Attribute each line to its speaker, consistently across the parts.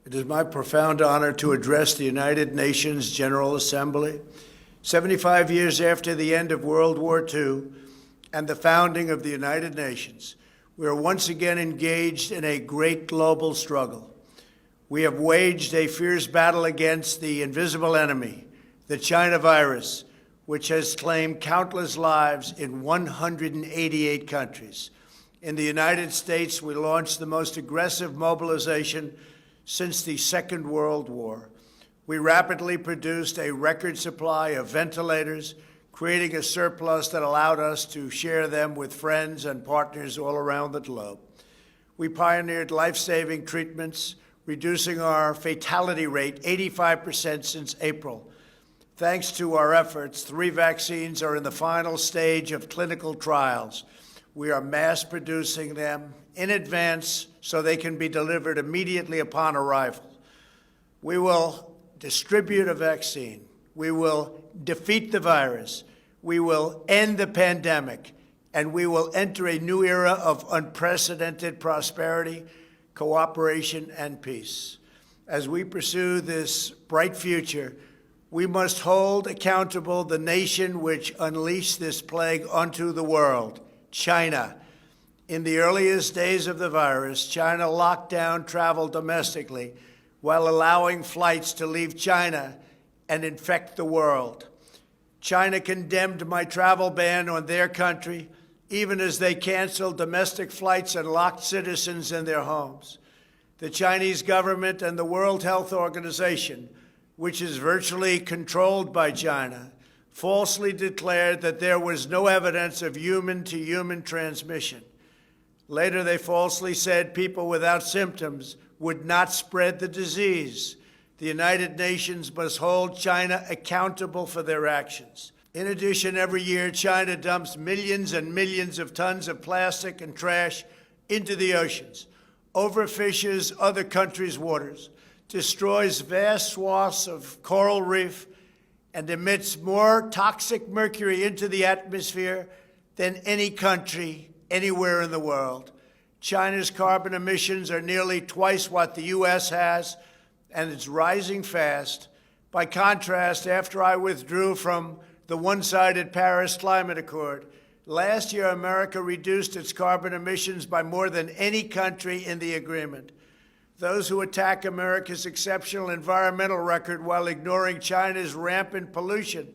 Speaker 1: It is my profound honor to address the United Nations General Assembly 75 years after the end of World War II and the founding of the United Nations. We are once again engaged in a great global struggle. We have waged a fierce battle against the invisible enemy, the China virus, which has claimed countless lives in 188 countries. In the United States, we launched the most aggressive mobilization since the Second World War. We rapidly produced a record supply of ventilators, creating a surplus that allowed us to share them with friends and partners all around the globe. We pioneered life-saving treatments, reducing our fatality rate 85% since April. Thanks to our efforts, 3 vaccines are in the final stage of clinical trials. We are mass producing them in advance so they can be delivered immediately upon arrival. We will distribute a vaccine. We will defeat the virus. We will end the pandemic, and we will enter a new era of unprecedented prosperity, cooperation, and peace. As we pursue this bright future, we must hold accountable the nation which unleashed this plague onto the world, China. In the earliest days of the virus, China locked down travel domestically while allowing flights to leave China and infect the world. China condemned my travel ban on their country, even as they canceled domestic flights and locked citizens in their homes. The Chinese government and the World Health Organization, which is virtually controlled by China, falsely declared that there was no evidence of human-to-human transmission. Later, they falsely said people without symptoms would not spread the disease. The United Nations must hold China accountable for their actions. In addition, every year, China dumps millions and millions of tons of plastic and trash into the oceans, overfishes other countries' waters, destroys vast swaths of coral reef, and emits more toxic mercury into the atmosphere than any country anywhere in the world. China's carbon emissions are nearly twice what the U.S. has, and it's rising fast. By contrast, after I withdrew from the one-sided Paris Climate Accord, last year America reduced its carbon emissions by more than any country in the agreement. Those who attack America's exceptional environmental record while ignoring China's rampant pollution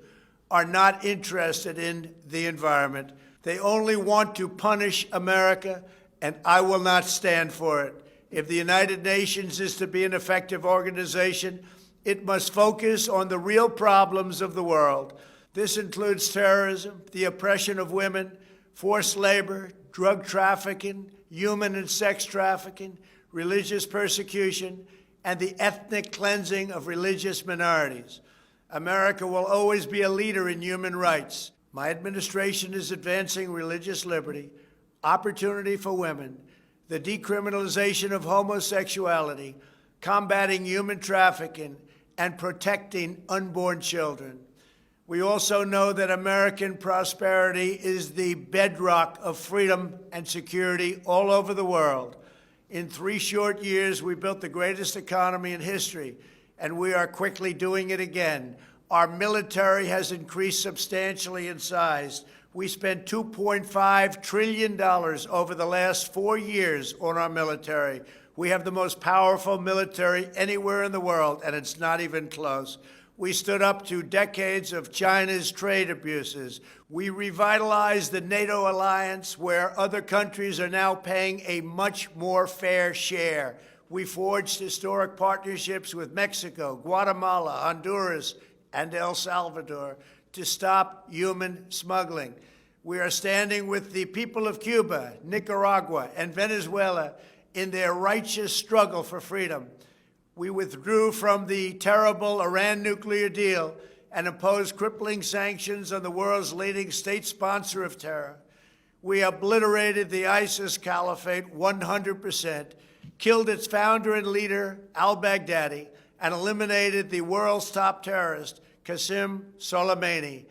Speaker 1: are not interested in the environment. They only want to punish America, and I will not stand for it. If the United Nations is to be an effective organization, it must focus on the real problems of the world. This includes terrorism, the oppression of women, forced labor, drug trafficking, human and sex trafficking, religious persecution, and the ethnic cleansing of religious minorities. America will always be a leader in human rights. My administration is advancing religious liberty, opportunity for women, the decriminalization of homosexuality, combating human trafficking, and protecting unborn children. We also know that American prosperity is the bedrock of freedom and security all over the world. In 3 short years, we built the greatest economy in history, and we are quickly doing it again. Our military has increased substantially in size. We spent $2.5 trillion over the last 4 years on our military. We have the most powerful military anywhere in the world, and it's not even close. We stood up to decades of China's trade abuses. We revitalized the NATO alliance, where other countries are now paying a much more fair share. We forged historic partnerships with Mexico, Guatemala, Honduras, and El Salvador to stop human smuggling. We are standing with the people of Cuba, Nicaragua, and Venezuela in their righteous struggle for freedom. We withdrew from the terrible Iran nuclear deal and imposed crippling sanctions on the world's leading state sponsor of terror. We obliterated the ISIS caliphate 100%, killed its founder and leader, al-Baghdadi, and eliminated the world's top terrorist, Qasem Soleimani.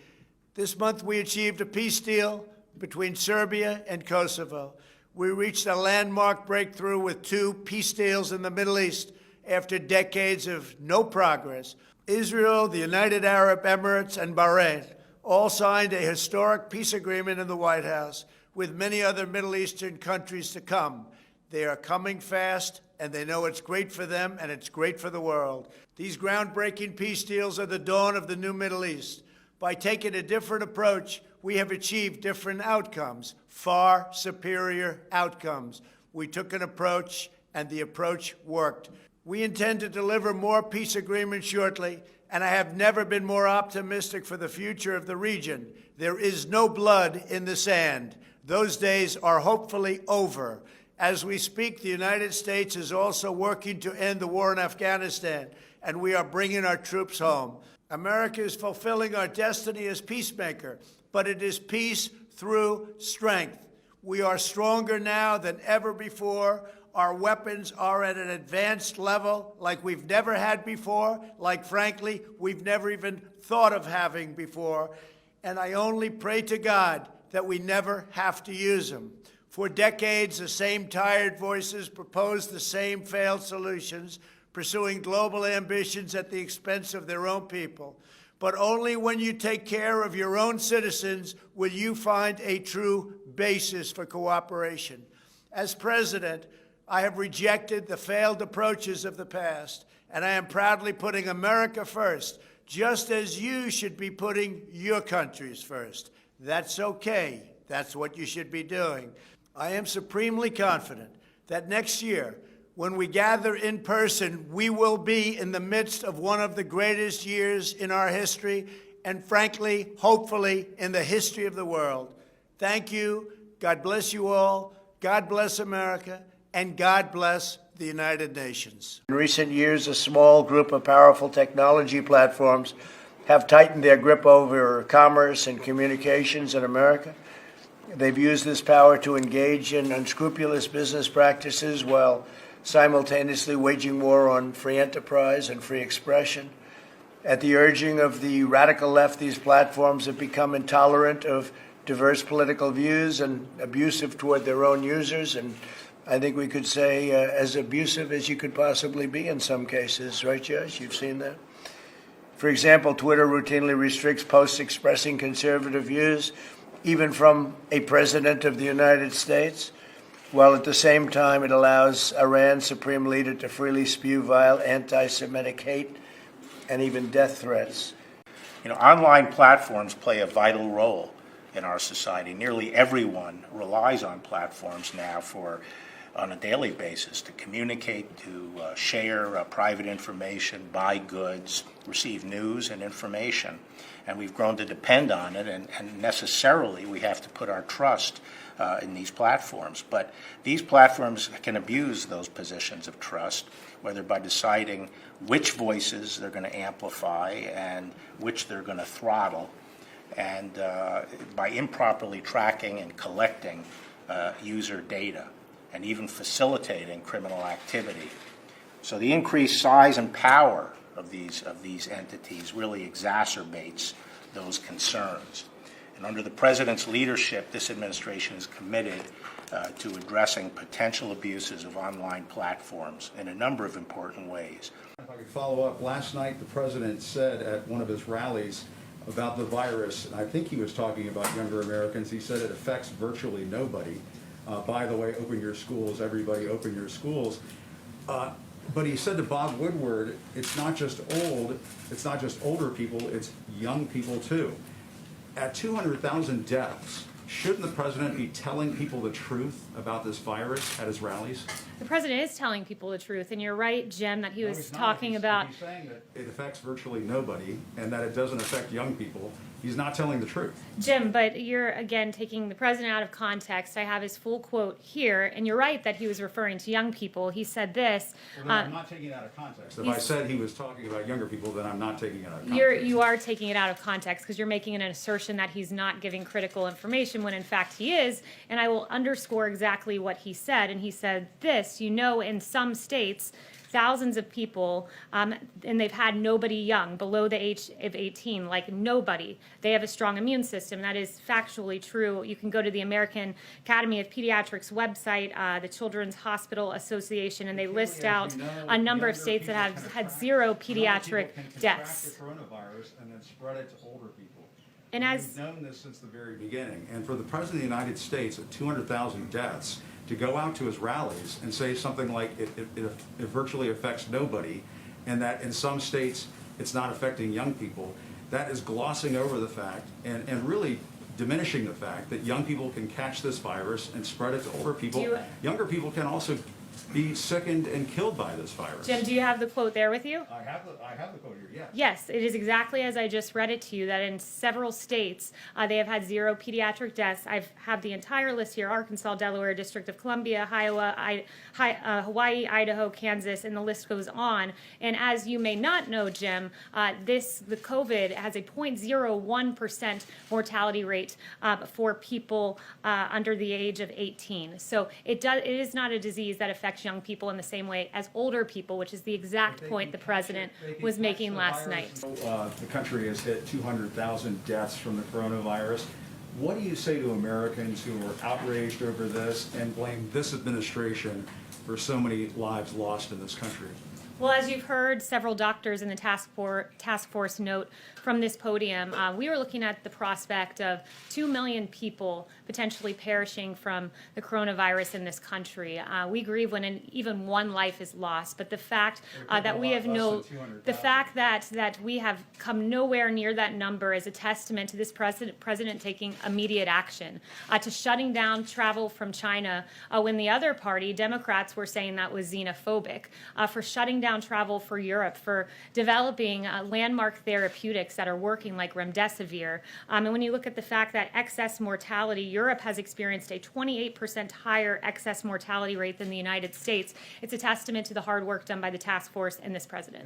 Speaker 1: This month, we achieved a peace deal between Serbia and Kosovo. We reached a landmark breakthrough with 2 peace deals in the Middle East, after decades of no progress. Israel, the United Arab Emirates, and Bahrain all signed a historic peace agreement in the White House, with many other Middle Eastern countries to come. They are coming fast, and they know it's great for them and it's great for the world. These groundbreaking peace deals are the dawn of the new Middle East. By taking a different approach, we have achieved different outcomes, far superior outcomes. We took an approach, and the approach worked. We intend to deliver more peace agreements shortly, and I have never been more optimistic for the future of the region. There is no blood in the sand. Those days are hopefully over. As we speak, the United States is also working to end the war in Afghanistan, and we are bringing our troops home. America is fulfilling our destiny as peacemaker, but it is peace through strength. We are stronger now than ever before. Our weapons are at an advanced level like we've never had before, like, frankly, we've never even thought of having before. And I only pray to God that we never have to use them. For decades, the same tired voices proposed the same failed solutions, pursuing global ambitions at the expense of their own people. But only when you take care of your own citizens will you find a true basis for cooperation. As president, I have rejected the failed approaches of the past, and I am proudly putting America first, just as you should be putting your countries first. That's okay. That's what you should be doing. I am supremely confident that next year, when we gather in person, we will be in the midst of one of the greatest years in our history, and frankly, hopefully, in the history of the world. Thank you. God bless you all. God bless America. And God bless the United Nations. In recent years, a small group of powerful technology platforms have tightened their grip over commerce and communications in America. They've used this power to engage in unscrupulous business practices while simultaneously waging war on free enterprise and free expression. At the urging of the radical left, these platforms have become intolerant of diverse political views and abusive toward their own users, and I think we could say as abusive as you could possibly be in some cases. Right, Josh? You've seen that? For example, Twitter routinely restricts posts expressing conservative views, even from a president of the United States, while at the same time it allows Iran's supreme leader to freely spew vile anti-Semitic hate and even death threats.
Speaker 2: You know, online platforms play a vital role in our society. Nearly everyone relies on platforms now on a daily basis to communicate, to share private information, buy goods, receive news and information. And we've grown to depend on it, and necessarily we have to put our trust in these platforms. But these platforms can abuse those positions of trust, whether by deciding which voices they're going to amplify and which they're going to throttle, and by improperly tracking and collecting user data, and even facilitating criminal activity. So the increased size and power of these entities really exacerbates those concerns. And under the President's leadership, this administration is committed to addressing potential abuses of online platforms in a number of important ways.
Speaker 3: If I could follow up, last night the President said at one of his rallies about the virus, and I think he was talking about younger Americans, he said it affects virtually nobody. By the way, open your schools, everybody open your schools. But he said to Bob Woodward, it's not just older people, it's young people too. At 200,000 deaths, shouldn't the President be telling people the truth about this virus at his rallies?
Speaker 4: The President is telling people the truth, and you're right, Jim, that he was talking about...
Speaker 3: He's saying that it affects virtually nobody and that it doesn't affect young people. He's not telling the truth.
Speaker 4: Jim, but you're, again, taking the President out of context. I have his full quote here, and you're right that he was referring to young people. He said this...
Speaker 3: Well, no, I'm not taking it out of context. If I said he was talking about younger people, then I'm not taking it out of context.
Speaker 4: You are taking it out of context because you're making an assertion that he's not giving critical information when, in fact, he is. And I will underscore exactly what he said. And he said this, in some states, thousands of people, and they've had nobody young, below the age of 18, like nobody. They have a strong immune system. That is factually true. You can go to the American Academy of Pediatrics website, the Children's Hospital Association, and they list out a number of states that have had zero pediatric deaths.
Speaker 3: The coronavirus and then spread it to older people.
Speaker 4: And as
Speaker 3: We've known this since the very beginning. And for the President of the United States at 200,000 deaths to go out to his rallies and say something like it virtually affects nobody, and that in some states it's not affecting young people, that is glossing over the fact and really diminishing the fact that young people can catch this virus and spread it to older people. Younger people can also be sickened and killed by this virus.
Speaker 4: Jim, do you have the quote there with you?
Speaker 3: I have the quote here, yes.
Speaker 4: Yes, it is exactly as I just read it to you, that in several states, they have had zero pediatric deaths. I have the entire list here: Arkansas, Delaware, District of Columbia, Iowa, Hawaii, Idaho, Kansas, and the list goes on. And as you may not know, Jim, the COVID has a 0.01% mortality rate for people under the age of 18. So it is not a disease that affects young people in the same way as older people, which is the exact point the president was making last night.
Speaker 3: The country has hit 200,000 deaths from the coronavirus. What do you say to Americans who are outraged over this and blame this administration for so many lives lost in this country?
Speaker 4: Well, as you've heard several doctors in the task force note from this podium, we are looking at the prospect of 2 million people potentially perishing from the coronavirus in this country. We grieve when even one life is lost, but the fact that we have that we have come nowhere near that number is a testament to this president taking immediate action, to shutting down travel from China when the other party, Democrats, were saying that was xenophobic, for shutting down travel for Europe, for developing landmark therapeutics that are working like remdesivir. And when you look at the fact that excess mortality, Europe has experienced a 28% higher excess mortality rate than the United States, it's a testament to the hard work done by the task force and this president.